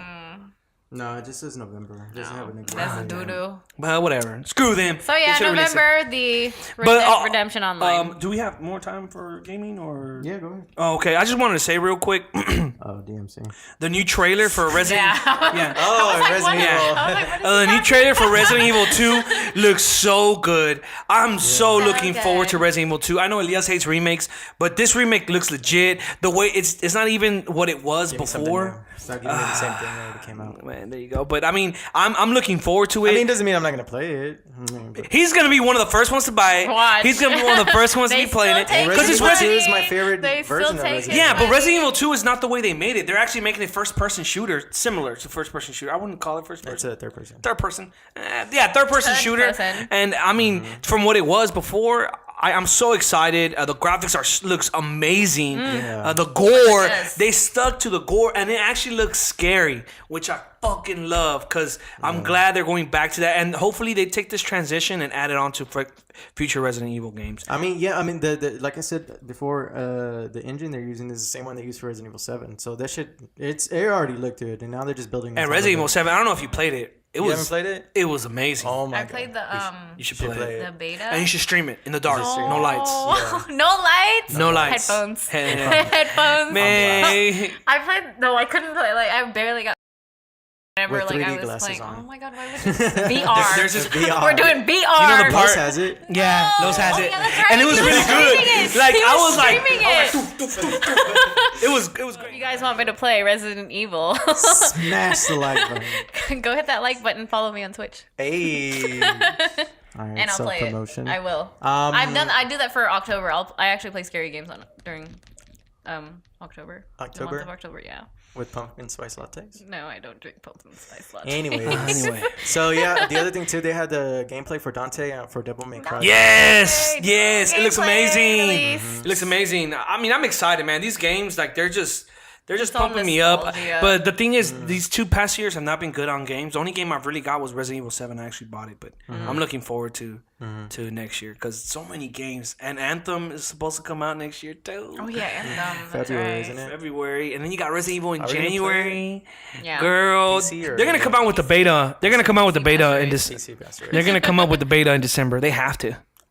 No, it just says November. It doesn't have an exact That's date. doo doo. But whatever. Screw them. So yeah, They should've released it. November, the Red But, Dead Redemption Online. Do we have more time for gaming or? Yeah, go ahead. Oh, okay. I just wanted to say real quick Oh, DMC. the new trailer for Resident. Yeah. Yeah. Oh, Like, Resident what? Evil. I was like, what is The he new talking trailer for about? Resident Evil 2 looks so good. I'm so looking good. forward to Resident Evil 2. I know Elias hates remakes, but this remake looks legit. The way it's not even what it was Give me something before. new. It's not giving me the same thing that it came out. Man, there you go. But I mean, I'm looking forward to it. I mean, it doesn't mean I'm not gonna play it. But He's gonna be one of the first ones to buy it. Watch. He's gonna be one of the first ones to They be playing it still take because his it's Resident Evil Resident. 2 is my favorite They still version of take Resident his Yeah, Evil. but Resident Evil 2 is not the way they made it. They're actually making it first-person shooter, similar to first-person shooter. I wouldn't call it It's first-person. a third person. Third person. Third-person Third shooter. person. And I mean, from what it was before, I'm so excited. The graphics looks amazing. Yeah. The gore, Yes. they stuck to the gore, and it actually looks scary, which I fucking love because I'm glad they're going back to that. And hopefully they take this transition and add it on to future Resident Evil games. I mean, yeah, I mean, the like I said before, the engine they're using is the same one they used for Resident Evil 7. So that shit, it already looked good, and now they're just building. And on top Resident of Evil it. 7, I don't know if you played it. It You was haven't played it? It was amazing. Oh my I god! played the You should should play play it. the beta. And you should stream it in the dark. No lights. No lights. No lights. Headphones. Headphones. Headphones. Man, I played. No, I couldn't play. Like I barely got. Whenever With like 3D I was glasses playing. on. Oh my god, why would you VR? there's this VR. We're doing VR. You know the part- Los has it. yeah, Oh, Los has oh, it, yeah, that's right. and it was He was really good. streaming it. Like He I was was like, streaming doof, doof, doof, doof. it was You great. guys want me to play Resident Evil? Smash the like button. Go hit that like button. Follow me on Twitch. Hey. All right, And I'll play promotion. it. I will. Um, I do that for October. I actually play scary games during October. The October? month of October, yeah. with pumpkin spice lattes. No, I don't drink pumpkin spice latte. Anyway, so yeah, the other thing too, they had the gameplay for Dante for Devil May Cry. Yes, Yay, yes, it looks gameplay amazing. release. It looks amazing. I mean, I'm excited, man. These games, like, they're just all pumping me up. nostalgia. But the thing is, these 2 past years have not been good on games. The only game I've really got was Resident Evil 7. I actually bought it, but I'm looking forward to next year because so many games. And Anthem is supposed to come out next year too. Oh yeah, Anthem. That's February, right. isn't it? February, and then you got Resident Evil in Are we gonna play January. Yeah. Girl, PC or- they're gonna come out with the beta. They're gonna come out with the beta in this. PC best, They're gonna come up with the beta in December. They have to.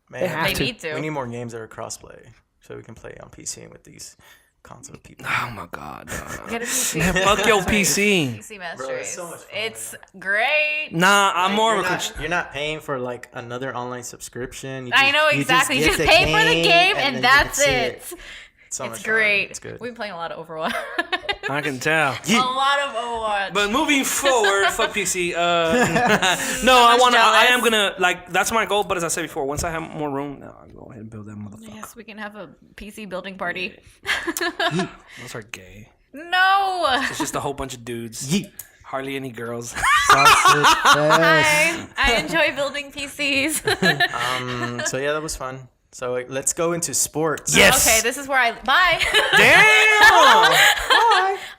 Man, They have They to. need to. we need more games that are crossplay so we can play on PC with these console people. Oh my god. Get a PC. Fuck your PC. PC Master Bro, it's Race. so much fun, It's great. Nah, I'm more of You're a. not, you're not paying for like another online subscription. You I know you exactly. You get just pay for the game then and you that's can see it. So It's much fun. great. It's good. We've been playing a lot of Overwatch. I can tell. A lot of Overwatch. But moving forward, fuck PC. No, I am gonna like. That's my goal. But as I said before, once I have more room, I'll go ahead and build that motherfucker. Yes, we can have a PC building party. Those are gay. No. It's just a whole bunch of dudes. Hardly any girls. I enjoy building PCs. So yeah, that was fun. So let's go into sports. Yes. Okay, this is where I bye. Damn.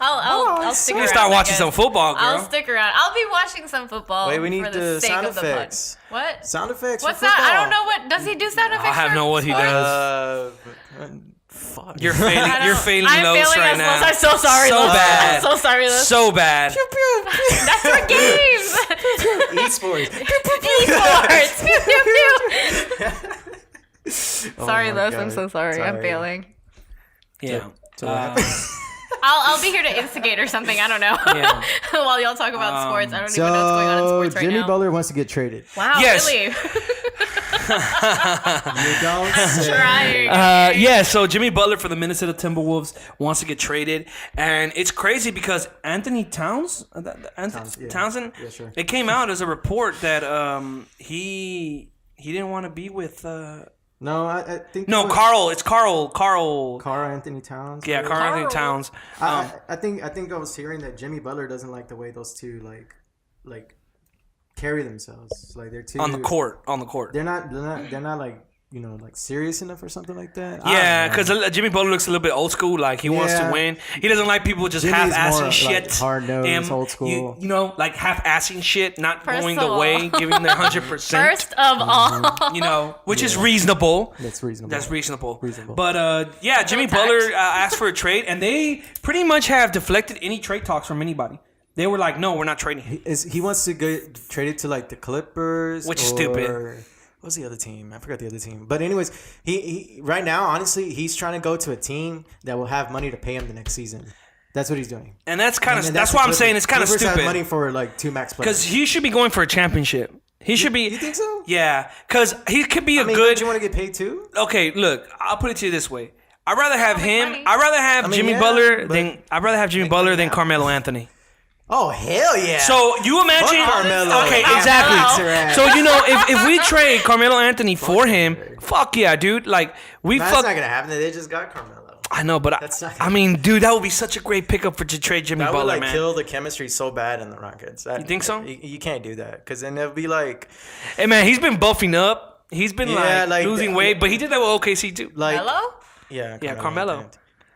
I'll stick You around. start I watching guess. some football, girl. I'll stick around. I'll be watching some football. Wait, we need for the the sake sound of the effects. pod. What? Sound effects. What's for that? football. I don't know what. Does he do sound effects? I have for no what he sports? does. Fuck. You're failing. You're failing I'm Los failing right us, now. Los. I'm so sorry, So Los. bad. I'm so sorry, Los. So bad. That's for games. Esports. Esports. Pew, pew, pew. Sorry, my Los. God. I'm so sorry. I'm Sorry. failing. Yeah. I'll be here to instigate or something. I don't know. Yeah. While y'all talk about sports, I don't even know what's going on in sports right Jimmy now. Butler wants to get traded. Wow, Yes. really? You don't say. Trying. Yeah, so Jimmy Butler for the Minnesota Timberwolves wants to get traded, and it's crazy because Anthony Townsend, Yeah, sure. it came out as a report that he didn't want to be with No, I think. no it was Carl. It's Carl. Carl Anthony Towns. Yeah, Carl Anthony Towns. I think I was hearing that Jimmy Butler doesn't like the way those two like carry themselves. Like they're too On the court. They're not like like serious enough or something like that. Yeah, because Jimmy Butler looks a little bit old school. Like he wants to Yeah. win. He doesn't like people just Jimmy's half-assing more, shit. like, hard-nosed, old school. You know, like half-assing shit, not First going of the all- way, giving their 100%. First of all, You know, which is reasonable. That's reasonable. That's reasonable. Reasonable. But yeah, Jimmy tact. Butler asked for a trade, and they pretty much have deflected any trade talks from anybody. They were like, "No, we're not trading him." He wants to get traded to like the Clippers, Which is stupid. What was the other team? I forgot the other team. But anyways, he right now, honestly, he's trying to go to a team that will have money to pay him the next season. That's what he's doing. And that's kind of And that's the why I'm Clippers. saying it's kind of Clippers have stupid. money for like 2 max players. Because he should be going for a championship. He should be. You think so? Yeah, because he could be a I mean, good. don't you want to get paid too? Okay, look, I'll put it to you this way. I'd rather have make him. money. I'd rather have Jimmy yeah, Butler but than I'd rather have Jimmy make Butler money than now. Carmelo Anthony. Oh hell yeah! So you imagine? Fuck Carmelo. Okay, Yeah, exactly. fuck her ass. So you know, if we trade Carmelo Anthony for him, fuck yeah, dude. Like we That's fuck. not gonna happen. They just got Carmelo. I know, but That's not- I mean, dude, that would be such a great pickup for to trade Jimmy That would Butler, like man. kill the chemistry so bad in the Rockets. You think so? You can't do that because then it'll be like Hey man, he's been buffing up. He's been Yeah, like losing weight, but he did that with OKC too. hello. yeah, Carmelo.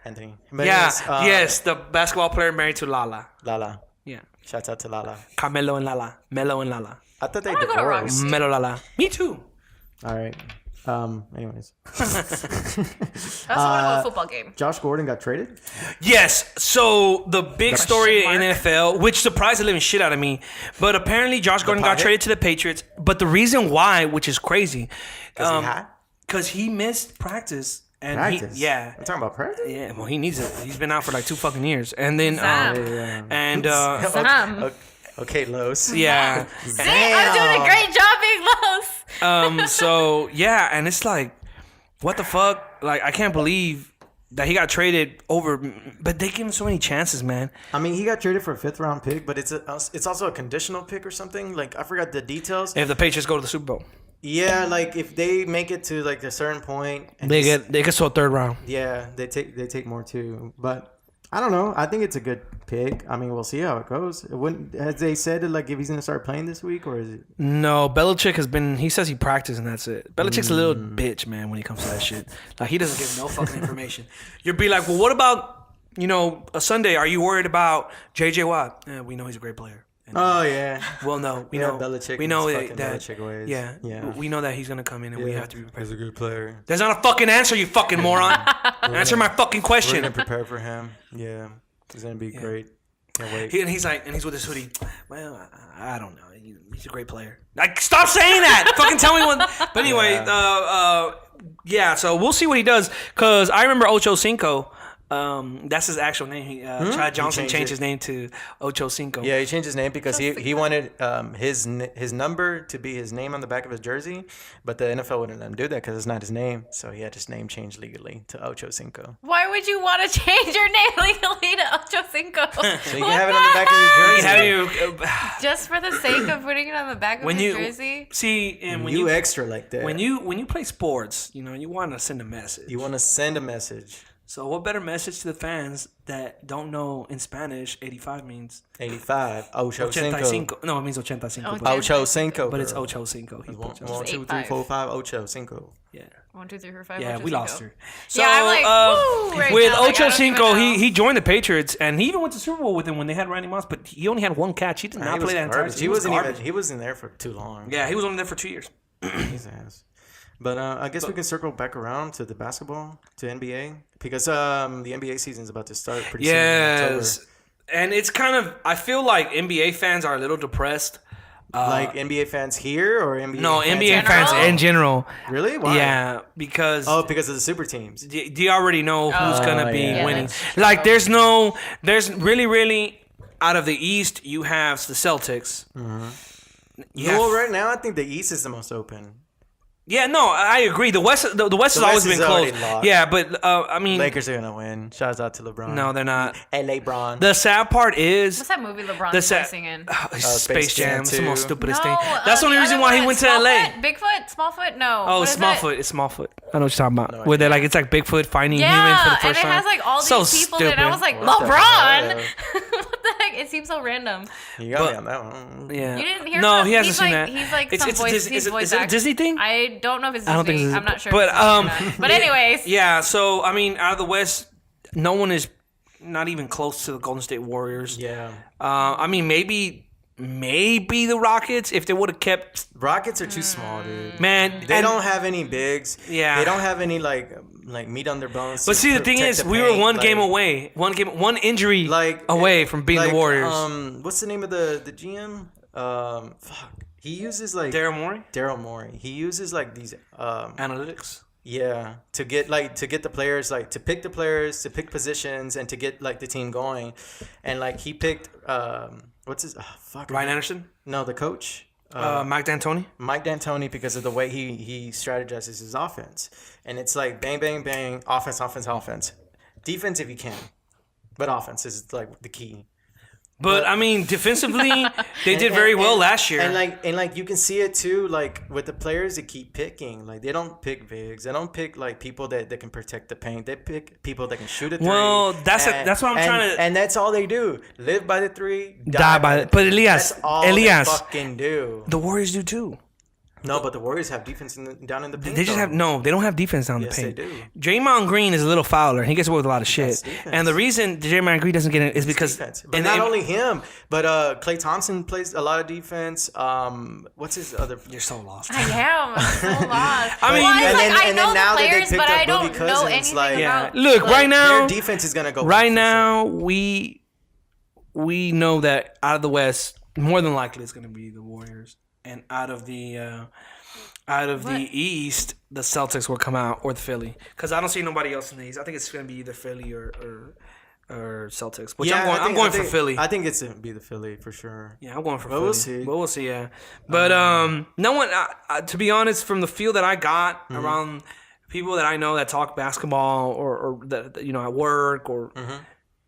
Anthony. But Yeah, anyways, yes, the basketball player married to Lala. Lala. Yeah, Shouts out to Lala. Carmelo and Lala, Melo and Lala, I thought they wanna go to divorced. Rockets. Melo Lala. Me too. All right. Anyways, I also want to go to a football game. Josh Gordon got traded. Yes. So the big story in NFL, which surprised the living shit out of me, but apparently Josh Gordon got pocket? traded to the Patriots. But the reason why, which is crazy, Because because he missed practice and practice. yeah. I'm talking about practice. Yeah, well, he needs it. He's been out for like 2 fucking years, and then Sam. and Sam. Okay, Los. yeah, See, I'm doing a great job being Los. so yeah, and it's like, what the fuck? Like, I can't believe that he got traded over, but they give him so many chances, man. I mean, he got traded for a 5th round pick, but it's also a conditional pick or something. Like I forgot the details. If the Patriots go to the Super Bowl, Yeah, like if they make it to like a certain point, and they get to a 3rd round. yeah, they take more too. But I don't know. I think it's a good pick. I mean, we'll see how it goes. Has they said like if he's gonna start playing this week or is it? No, Belichick has been. He says he practiced and that's it. Belichick's a little bitch, man, when it comes to that shit. Like he doesn't give no fucking information. You'll be like, well, what about a Sunday? Are you worried about JJ Watt? We know he's a great player. And, Oh yeah. well, no, we Yeah, know Belichick we and know his that, fucking that Belichick ways. yeah, Yeah. we know that he's gonna come in and we have to be prepared. He's a good player. There's not a fucking answer, you fucking moron. Answer my fucking We're question. gonna prepare for him. Yeah, he's gonna be great. Can't wait. He's with his hoodie. Well, I don't know. He's a great player. Like, stop saying that. Fucking tell me when. But anyway, yeah. So we'll see what he does. Cause I remember Ocho Cinco. That's his actual name. Chad Johnson changed his name to Ocho Cinco. Yeah, he changed his name because he wanted his number to be his name on the back of his jersey, but the NFL wouldn't let him do that because it's not his name. So he had his name changed legally to Ocho Cinco. Why would you want to change your name legally to Ocho Cinco? So you can have it on the back of your jersey. Just for the sake of putting it on the back of your jersey? See, and when you extra like that. When you play sports, you want to send a message. You want to send a message. So what better message to the fans that don't know in Spanish 85 means? 85. Ocho Cinco. No, it means 85. Ocho Cinco. But it's Ocho Cinco. 1, 2, 3, 4, 5. Ocho Cinco. Yeah. 1, 2, 3, 4, 5. Yeah, Ocho we Cinco. lost her. So, yeah, I'm like, woo, right with now. Ocho Like, Cinco, he joined the Patriots, and he even went to Super Bowl with them when they had Randy Moss, but he only had one catch. He did not play that entire season. He wasn't there for too long. Yeah, he was only there for 2 years. His ass. But I guess we can circle back around to the basketball, to NBA, because the NBA season is about to start pretty soon in October. And it's kind of, I feel like NBA fans are a little depressed. Like NBA fans here or NBA NBA fans in general. Really? Why? Yeah, because because of the super teams. Do you already know who's gonna be winning? Yeah, There's really out of the East you have the Celtics. Well, right now I think the East is the most open. Yeah, no, I agree. The West has always been close. Yeah, but I mean, Lakers are gonna win. Shouts out to LeBron. No, they're not. LA Bron. The sad part is what's that movie LeBron's voicing in? Space Jam. It's the most stupidest thing. No, That's the only reason why he went to LA. Bigfoot, Smallfoot, no. Oh, Smallfoot. It's Smallfoot. I know what you're talking about. Where they're like, it's like Bigfoot finding humans for the first time. And it has like all these people in it. I was like, What LeBron. What the heck? It seems so random. You got me on that one. Yeah. You didn't hear? No, he hasn't seen that. He's like It's some voice. He's voice is it a Disney thing? I don't know if it's Disney. I don't think it's I'm not sure. But but anyways. Yeah. So I mean, out of the West, no one is not even close to the Golden State Warriors. Yeah. I mean, maybe the Rockets if they would have kept. Rockets are too small, dude. Man, they don't have any bigs. Yeah. They don't have any like meat on their bones. But see, the thing is, we were one game away, one injury away from beating the Warriors. What's the name of the GM? He uses like Daryl Morey. He uses like these analytics. Yeah, to get the players, like to pick the players, to pick positions, and to get like the team going, and like he picked what's his Ryan Anderson? No, the coach. Mike D'Antoni? Mike D'Antoni, because of the way he strategizes his offense. And it's like bang, bang, bang, offense. Defense if you can. But offense is like the key. But I mean, defensively, they did very well last year. And like you can see it too, like with the players they keep picking. Like they don't pick bigs. They don't pick like people that can protect the paint. They pick people that can shoot a three. Well, that's what I'm trying to. And that's all they do. Live by the three, die by it. But Elias, that's all they fucking do. The Warriors do too. No, but the Warriors have defense down in the paint. They just they don't have defense down in the paint. Yes, they do. Draymond Green is a little fouler. He gets away with a lot of shit. And the reason Draymond Green doesn't get it is because But not only him, but Klay Thompson plays a lot of defense. What's his other? You're so lost. I am. I'm so lost. I mean, I know the players, but I don't know anything about. Look, right now, their defense is gonna go. Right now, we know that out of the West, more than likely it's gonna be the Warriors. And out of the East, the Celtics will come out, or the Philly, because I don't see nobody else in the East. I think it's going to be either Philly or Celtics. Which I'm going for Philly. I think it's going to be the Philly for sure. Yeah, I'm going for Philly. We'll see. But we'll see. Yeah, but no one. To be honest, from the feel that I got around people that I know that talk basketball or that at work or.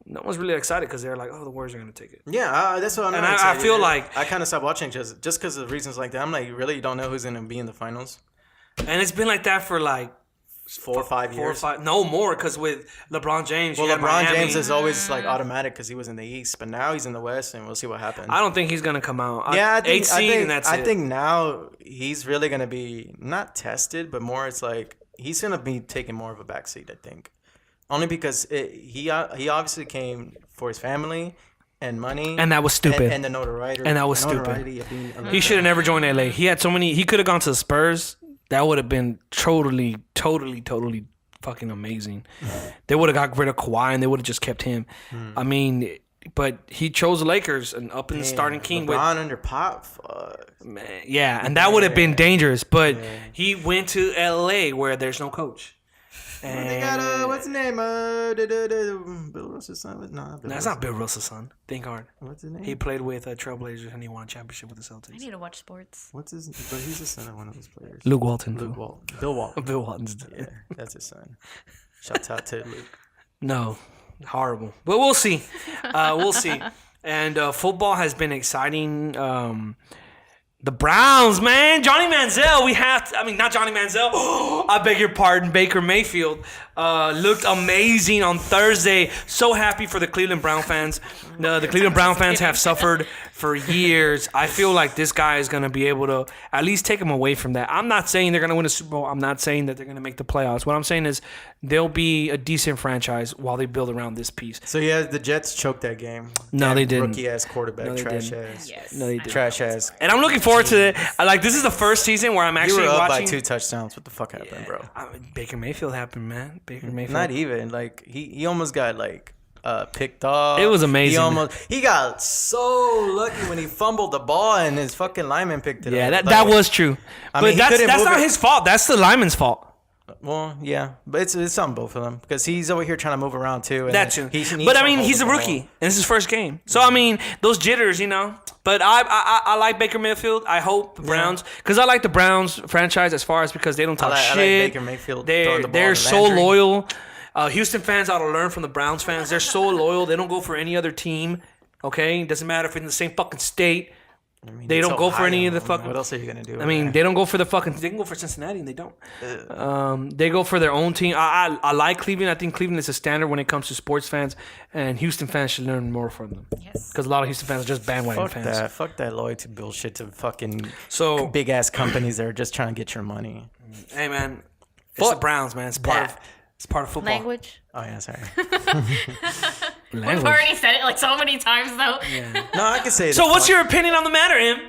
No one's really excited because they're like, "Oh, the Warriors are going to take it." Yeah, that's what I'm. And I feel like I kind of stopped watching just because of reasons like that. I'm like, really, you don't know who's going to be in the finals. And it's been like that for like 4 or 5 years. No more, because with LeBron James. Well, LeBron James is always like automatic because he was in the East, but now he's in the West, and we'll see what happens. I don't think he's going to come out. Yeah, I think now he's really going to be not tested, but more it's like he's going to be taking more of a backseat. I think. Only because he obviously came for his family and money. And that was stupid. And the notoriety. And that was stupid. He should have never joined LA. He had so many. He could have gone to the Spurs. That would have been totally fucking amazing. They would have got rid of Kawhi and they would have just kept him. I mean, but he chose the Lakers, an up and starting king. LeBron under Pop. Man, yeah, and that would have been dangerous. But he went to LA where there's no coach. They got what's his name? Bill Russell's son. No, That's not Bill Russell's son. Think hard. What's his name? He played with Trailblazers and he won a championship with the Celtics. I need to watch sports. What's his? But he's the son of one of those players. Luke Walton. Luke Walton. Bill Walton. Bill Walton's. Yeah, that's his son. Shouts out to Luke. No, horrible. But we'll see. We'll see. And football has been exciting. The Browns, man. Johnny Manziel. Not Johnny Manziel. I beg your pardon. Baker Mayfield looked amazing on Thursday. So happy for the Cleveland Brown fans. The Cleveland Brown fans have suffered for years. I feel like this guy is going to be able to at least take them away from that. I'm not saying they're going to win a Super Bowl. I'm not saying that they're going to make the playoffs. What I'm saying is they'll be a decent franchise while they build around this piece. So, yeah, the Jets choked that game. No, they didn't. Rookie-ass quarterback. No, they trash didn't. ass. Yes. No, they didn't. Trash ass. And I'm looking forward to it. This is the first season where I'm You actually were up watching. by 2 touchdowns. What the fuck happened, bro? Baker Mayfield happened, man. Baker Mayfield. Not even. Like, he almost got, picked off. It was amazing. He got so lucky when he fumbled the ball and his fucking lineman picked it up. Yeah, that was true. I But mean, he that's couldn't not move it. his fault. That's the lineman's fault. Well, yeah, but it's on both of them because he's over here trying to move around too. And That too. he needs But to I mean, hold he's the a ball. rookie, and this is his first game. So I mean, those jitters, But I like Baker Mayfield. I hope the Browns, because I like the Browns franchise as far as because they don't talk I like shit. Baker Mayfield throwing the ball They're to so Landry. loyal. Houston fans ought to learn from the Browns fans. They're so loyal. They don't go for any other team. Okay, it doesn't matter if it's in the same fucking state. I mean, They it's don't go for Ohio. any of the fucking. What else are you gonna do? I mean, they don't go for the fucking. They can go for Cincinnati, and they don't. They go for their own team. I like Cleveland. I think Cleveland is a standard when it comes to sports fans, and Houston fans should learn more from them. Yes. Because a lot of Houston fans are just bandwagon fans. Fuck that loyalty bullshit to fucking So big ass companies that are just trying to get your money. hey, man, it's the Browns, man. It's part of football. Language. Oh yeah, sorry. We've already said it so many times though. No, I can say. So what's your opinion on the matter, Em?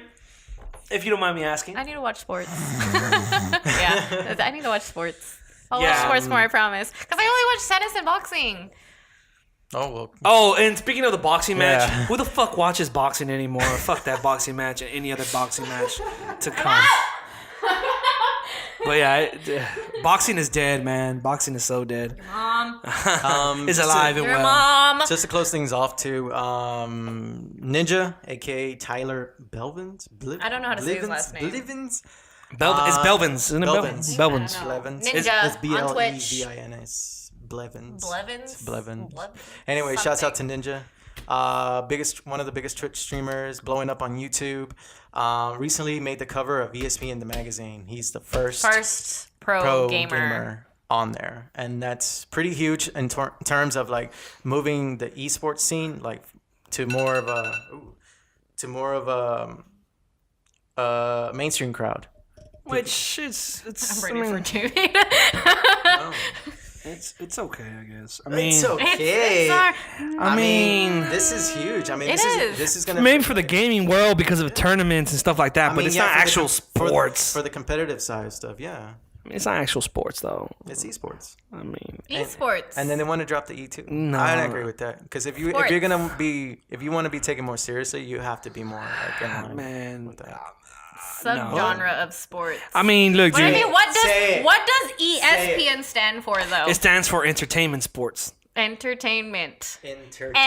If you don't mind me asking. I need to watch sports. Yeah, I need to watch sports. I'll watch Yeah. sports more, I promise. Because I only watch tennis and boxing. Oh well. Oh, and speaking of the boxing match, Yeah. who the fuck watches boxing anymore? Fuck that boxing match and any other boxing match to come. But yeah, boxing is dead, man. Boxing is so dead. Mom. It's alive and Your well. mom. Just to close things off too, Ninja, aka Tyler Belvins. I don't know how to say his last name. Blevins. It's Belvins, isn't it? Belvins. Belvins. I don't know. Blevins. Ninja It's on Twitch. Blevins. Blevins. Blevins? Blevins. Blevins? Anyway, shouts out to Something. Ninja. One of the biggest Twitch streamers, blowing up on YouTube. Recently made the cover of ESPN the magazine. He's the first pro gamer. on there, and that's pretty huge in terms of like moving the esports scene like to more of a mainstream crowd. Which it's I'm ready for TV. it's okay, I guess. I mean, It's okay. It's I mean, this is huge. I mean, this is gonna maybe for the gaming world because of tournaments and stuff like that, but it's not for the actual sports. for the competitive side of stuff. Yeah, I mean, it's not actual sports though. it's esports. I mean, esports. And then they want to drop the E too. No. I don't agree with that because if you Sports. want to be taken more seriously, you have to be more like in line man. with that. Subgenre of sports. I mean, look, But I dude. mean, what Say does it. ESPN stand for though? It stands for entertainment sports. Entertainment. Entertainment.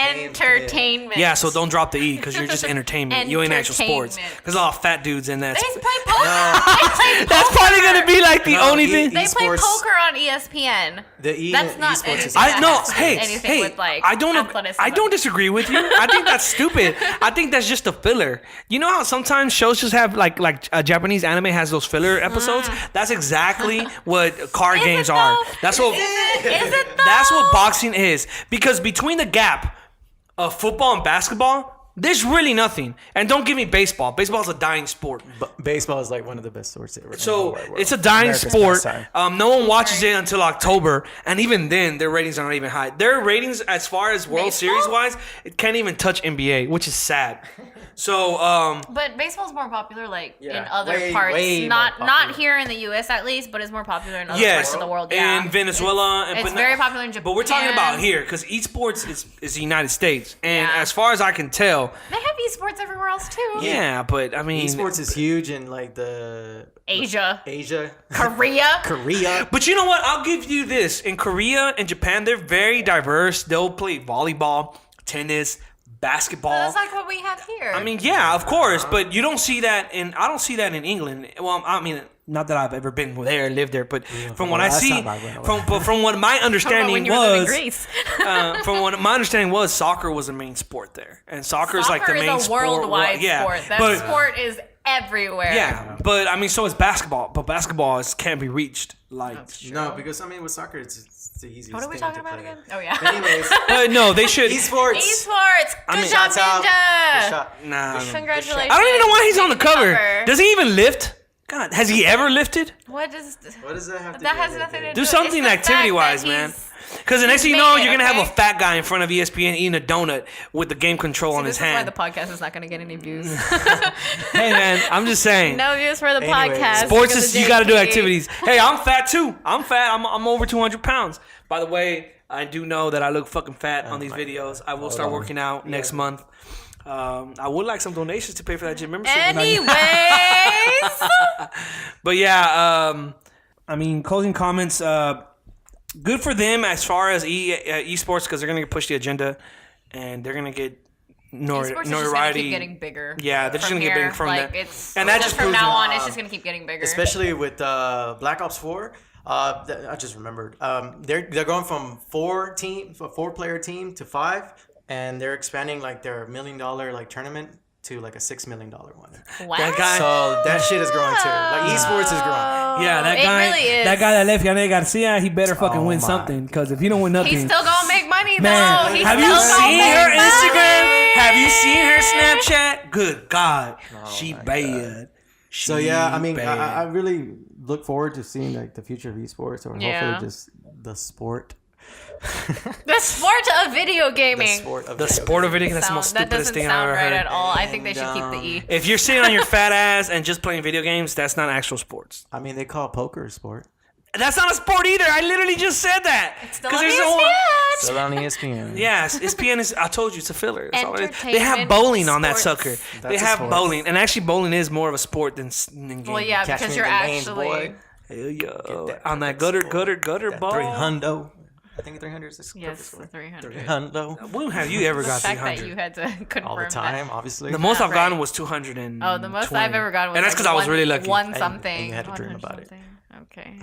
Entertainment. Yeah, so don't drop the E because you're just entertainment. You ain't actual sports. Entertainment. There's a lot of fat dudes in that. They play poker. They play That's probably gonna be like the No, only E- thing. They play esports- poker on ESPN. The E That's not esports anything. is That No, has to do hey, anything hey, with, like, I don't athleticism. disagree with you. I think that's stupid. I think that's just a filler. You know how sometimes shows just have like Japanese anime has those filler episodes? That's exactly what card Is games it, are. though? That's what Is it though? that's what boxing is. Because between the gap of football and basketball, there's really nothing. And don't give me baseball. Baseball is a dying sport. But baseball is like one of the best sports ever. So it's a dying America's sport. pastime. No one watches it until October, and even then, their ratings are not even high. Their ratings, as far as World Baseball? Series wise, it can't even touch NBA, which is sad. So, But baseball's more popular, like Yeah, in other way parts, more not popular. here in the U.S. at least, but it's more popular in other yes, parts of the world. Yeah, in Venezuela, it's very popular in Japan. But we're talking about here because esports is the United States, and as far as I can tell, They have esports everywhere else too. yeah. But I mean, Esports is huge in like the Asia, Korea. Korea. But you know what? I'll give you this. In Korea and Japan, they're very diverse. They'll play volleyball, tennis, basketball. That's like what we have here. I mean, yeah, of course, but you don't see that I don't see that in England. Well, I mean, not that I've ever been there, lived there, but from what I see, from what my understanding was, from what my understanding was, soccer was the main sport there, and soccer is like the main sport. Soccer is a worldwide sport. That sport is everywhere. Yeah, but I mean, so is basketball. But basketball can't be reached. Like no, because I mean, with soccer, it's the easiest. What are we thing talking to about play. again? Oh yeah. Anyways, but no, they should esports. Good job, Ninja. Nah. Congratulations. I don't even know why he's on the cover. Does he even lift? God, has he ever lifted? What does that have to do? That has nothing to do. Do something activity-wise, man. Because the next thing you know, you're gonna have a fat guy in front of ESPN eating a donut with the game control on his hand. This is why the podcast is not gonna get any views. Hey man, I'm just saying. No views for the podcast. Sports is you gotta do activities. Hey, I'm fat too. I'm fat. I'm over 200 pounds. By the way, I do know that I look fucking fat on these videos. I will start working out next month. I would like some donations to pay for that gym membership. Anyways. But yeah, I mean, closing comments. Good for them as far as esports because they're gonna push the agenda and they're gonna get notoriety. Just gonna keep getting bigger. Yeah, they're just gonna get bigger from that. And that just from now on, it's just gonna keep getting bigger. Especially with Black Ops 4. I just remembered. They're going from a 4-player team to 5, and they're expanding like their $1 million like tournament to like a $6 million one. Wow. That guy, so that shit is growing too. Like esports is growing. Yeah, that guy. It really is. That guy that left Yannick Garcia, he better fucking win something. Because if he don't win nothing, he's still gonna make money though. Man, He's have still you gonna seen make her money. Instagram? Have you seen her Snapchat? Good God, she bad. So yeah, I mean, I really look forward to seeing like the future of esports, or hopefully just the sport. The sport of video gaming. The sport of video gaming. That's the most stupidest thing I've ever heard. At all. I think they should keep the E. If you're sitting on your fat ass and just playing video games, that's not actual sports. I mean, they call poker a sport. That's not a sport either. I literally just said that. It's still on ESPN. Still on ESPN. Yes, ESPN is. I told you, it's a filler. That's all it is. They Entertainment, have bowling on that sports. sucker. That's They a have sport. bowling, and actually, bowling is more of a sport than gaming. Well, yeah, Catch because me you're in the lanes, actually. boy. Hell yeah. that On that perfect gutter ball. 300. I think 300 is the Yes, perfect score. 300. 300. When have you ever The got fact that 300? you had to confirm All the time, obviously. The most I've right. gotten was 200 and. Oh, the most I've ever gotten was and that's like because I was really lucky. One something. and you had to dream about it. Okay.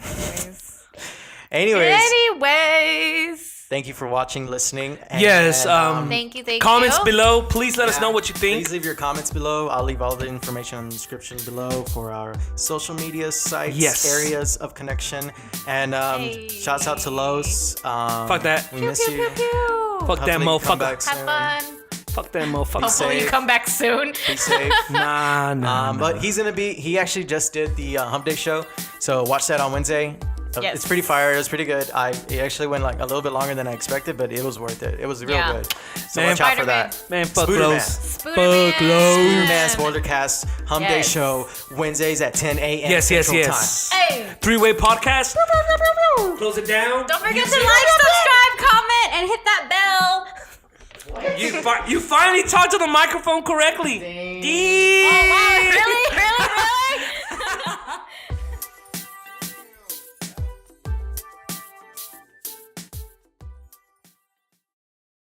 Anyways, Anyways. thank you for watching, listening. And, Yes. Thank you. Comments below. Please let us know what you think. Please leave your comments below. I'll leave all the information in the description below for our social media sites, areas of connection. And shouts out to Los. Fuck that. We miss you. Fuck that motherfucker. Have fun. Fuck that motherfucker. Hopefully you come back soon. Be safe. Nah. But he actually just did the Hump Day show. So watch that on Wednesday. Yes. It's pretty fire. It was pretty good. It actually went like a little bit longer than I expected, but it was worth it. It was real good. So Man, watch out for that. Man, fuck Spooderman. Lowe's. Spooderman. Fuck Lowe's. Spooderman Spoilercast Hump Day Yes. show Wednesdays at 10 a.m. Yes. Central Hey. Three-way podcast. Close it down. Don't forget to like, subscribe, comment, and hit that bell. You finally talked to the microphone correctly. Oh, wow.